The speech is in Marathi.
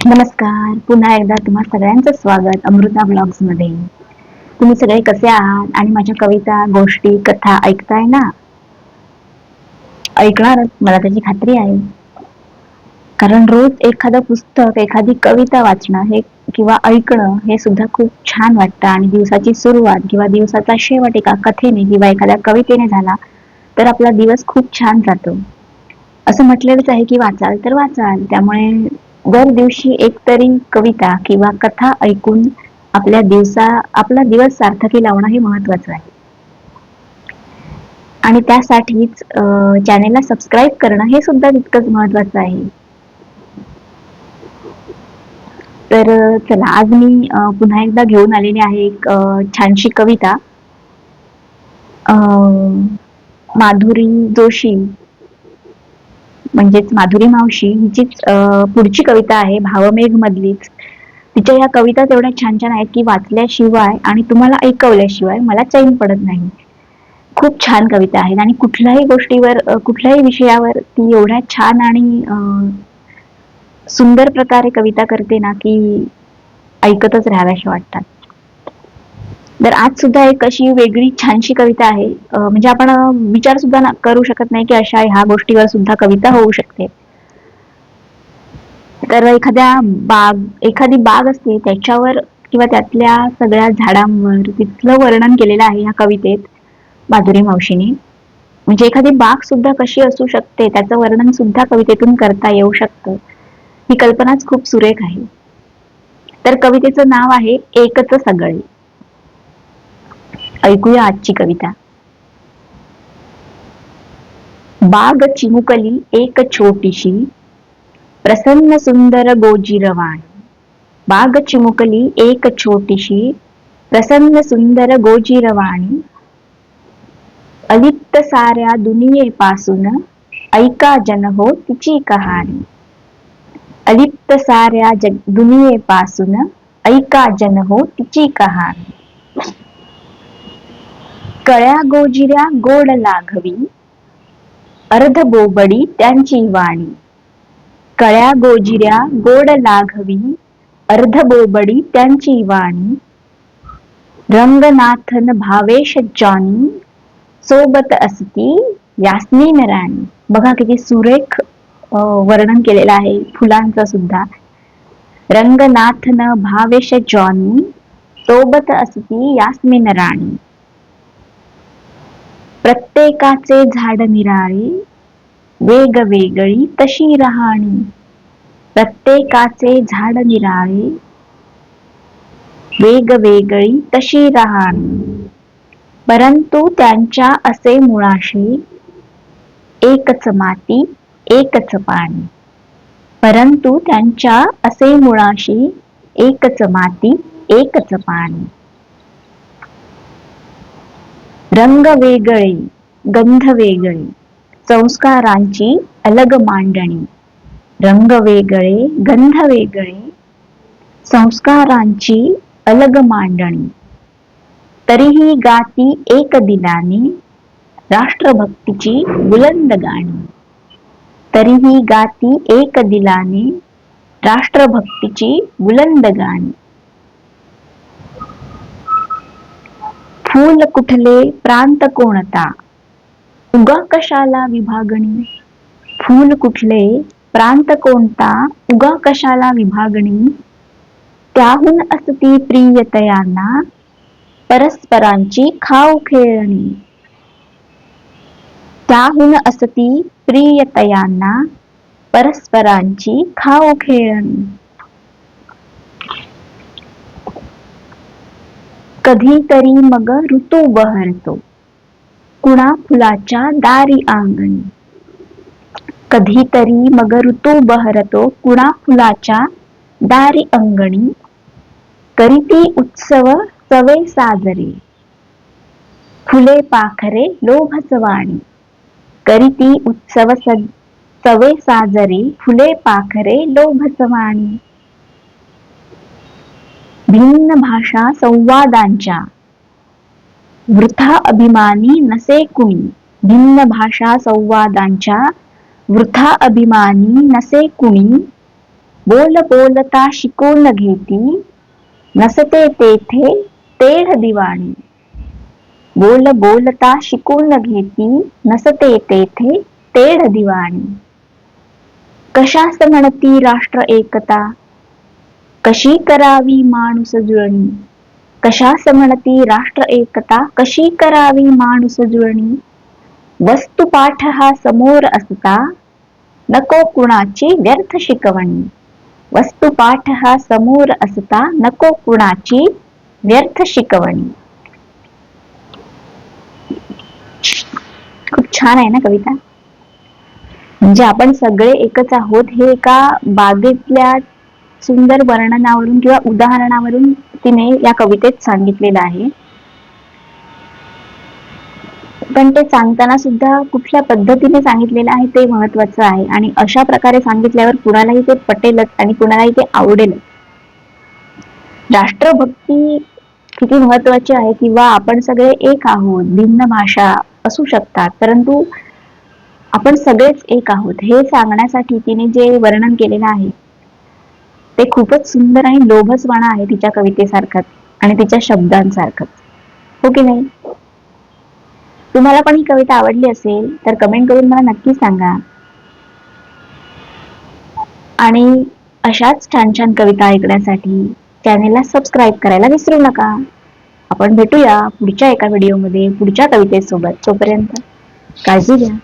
नमस्कार. पुन्हा एकदा तुम्हा सगळ्यांचं स्वागत अमृता ब्लॉग्स मध्ये. तुम्ही सगळे कसे आहात आणि माझ्या कविता, गोष्टी, कथा ऐकताय ना? ऐकणारच, मला त्याची खात्री आहे. कारण रोज एखादं पुस्तक, एखादी कविता वाचणं हे किंवा ऐकणं हे सुद्धा खूप छान वाटतं आणि दिवसाची सुरुवात किंवा दिवसाचा शेवट एका कथेने किंवा एखाद्या कवितेने झाला तर आपला दिवस खूप छान जातो. असं म्हटलेलंच आहे की वाचाल तर वाचाल. त्यामुळे दर दिवशी एकतरी कविता किंवा कथा ऐकून आपला दिवस सार्थकी लावणं हे महत्वाचं आहे. आणि त्यासाठीच चॅनेलला सबस्क्राईब करणं हे सुद्धा तितकंच महत्वाचं आहे. तर चला, आज मी पुन्हा एकदा घेऊन आलेली आहे एक छानशी कविता. माधुरी जोशी म्हणजेच माधुरी मावशी हिचीच पुढची कविता आहे, भावमेघ मधलीच. तिच्या या कविता एवढ्या छान छान आहेत की वाचल्याशिवाय आणि तुम्हाला ऐकवल्याशिवाय मला चैन पडत नाही. खूप छान कविता आहेत आणि कुठल्याही गोष्टीवर, कुठल्याही विषयावर ती एवढ्या छान आणि सुंदर प्रकारे कविता करते ना की ऐकतच राहाव्याशी वाटतात. तर आज सुद्धा एक अशी वेगळी छानशी कविता आहे. म्हणजे आपण विचार सुद्धा करू शकत नाही की अशा ह्या गोष्टीवर सुद्धा कविता होऊ शकते. तर एखादी बाग असते त्याच्यावर किंवा त्यातल्या सगळ्या झाडांवर तिथलं वर्णन केलेलं आहे ह्या कवितेत माधुरी मावशीने. म्हणजे एखादी बाग सुद्धा कशी असू शकते त्याचं वर्णन सुद्धा कवितेतून करता येऊ शकतं. ही कल्पनाच खूप सुरेख आहे. तर कवितेचं नाव आहे एकच सगळे. ऐकूया आजची कविता. बाग चिमुकली एक छोटीशी, प्रसन्न सुंदर गोजिरवाणी. बाग चिमुकली एक छोटीशी, प्रसन्न सुंदर गोजिरवाणी. अलिप्त साऱ्या दुनियेपासून, ऐका जन हो तिची कहाणी. अलिप्त साऱ्या दुनियेपासून, ऐका जन हो तिची कहाणी. कळ्या गोजिऱ्या गोड लाघवी, अर्ध बोबडी त्यांची वाणी. कळ्या गोजिऱ्या गोड लाघवी, अर्ध बोबडी त्यांची वाणी. रंगनाथन भावेश जॉनी, सोबत असती यास्मीन राणी. बघा किती सुरेख वर्णन केलेलं आहे फुलांचं सुद्धा. रंगनाथन भावेश जॉनी, सोबत असती यास्मीन राणी. प्रत्येकाचे झाड निराळे, वेगवेगळी तशी रहाणी. प्रत्येकाचे झाड निराळे, वेगवेगळी तशी रहाणी. परंतु त्यांच्या असे मुळाशी, एकच माती एकच पाणी. परंतु त्यांच्या असे मुळाशी, एकच माती एकच पाणी. रंग वेगळे, गंध वेगळे, संस्कारांची अलग मांडणी. रंग वेगळे, गंध वेगळे, संस्कारांची अलग मांडणी. तरीही गाती एक दिलाने, राष्ट्रभक्तीची बुलंद गाणी. तरीही गाती एक दिलाने, राष्ट्रभक्तीची बुलंद गाणी. फूल कुठले प्रांत कोणता, उगा कशाला विभागणी. फूल कुठले प्रांत कोणता, उगा कशाला विभागणी. त्याहून असती प्रियतयांना, परस्परांची खाऊ खेळणी. त्याहून असती प्रियतयांना, परस्परांची खाऊ खेळणी. कधीतरी मग ऋतू बहरतो, कुणा फुलाच्या दारी अंगणी. कधीतरी मग ऋतू बहरतो, कुणा फुलाच्या दारी अंगणी. करीती उत्सव सवे साजरे, फुले पाखरे लोभसवाणी. करीती उत्सव सवे साजरे, फुले पाखरे लोभसवाणी. भिन्न भाषा संवादांच्या, वृथा अभिमानी नसे कुणी. भिन्न भाषा संवादांच्या, वृथा अभिमानी नसे कुणी. बोल बोलता शिकून घेती, नसते तेथे तेढ दिवाणी. बोल बोलता शिकून घेती, नसते तेथे तेढ दिवाणी. कशास म्हणती राष्ट्र एकता, कशी करावी माणूस जुळणी. कशास म्हणती राष्ट्र एकता, कशी करावी माणूस जुळणी. वस्तुपाठ हा समोर असता, नको कुणाची व्यर्थ शिकवणी. वस्तुपाठ हा समोर असता, नको कुणाची व्यर्थ शिकवणी. खूप छान आहे ना कविता. म्हणजे आपण सगळे एकच आहोत हे एका बागेतल्या सुंदर वर्णनावरून किंवा उदाहरणावरून तिने या कवितेत सांगितलेलं आहे. पण ते सांगताना सुद्धा कुठल्या पद्धतीने सांगितलेलं आहे ते महत्वाचं आहे आणि अशा प्रकारे सांगितल्यावर कुणालाही ते पटेलच आणि कुणालाही ते आवडेलच. राष्ट्रभक्ती किती महत्वाची आहे किंवा आपण सगळे एक आहोत, भिन्न भाषा असू शकतात परंतु आपण सगळेच एक आहोत हे सांगण्यासाठी तिने जे वर्णन केलेलं आहे ते खूपच सुंदर आणि लोभसवाणा आहे तिच्या कवितेसारखंच आणि तिच्या शब्दांसारखंच. हो की नाही? तुम्हाला पण ही कविता आवडली असेल तर कमेंट करून मला नक्की सांगा. आणि अशाच छान छान कविता ऐकण्यासाठी चॅनेलला सबस्क्राईब करायला विसरू नका. आपण भेटूया पुढच्या एका व्हिडिओमध्ये पुढच्या कवितेसोबत. तोपर्यंत काळजी घ्या.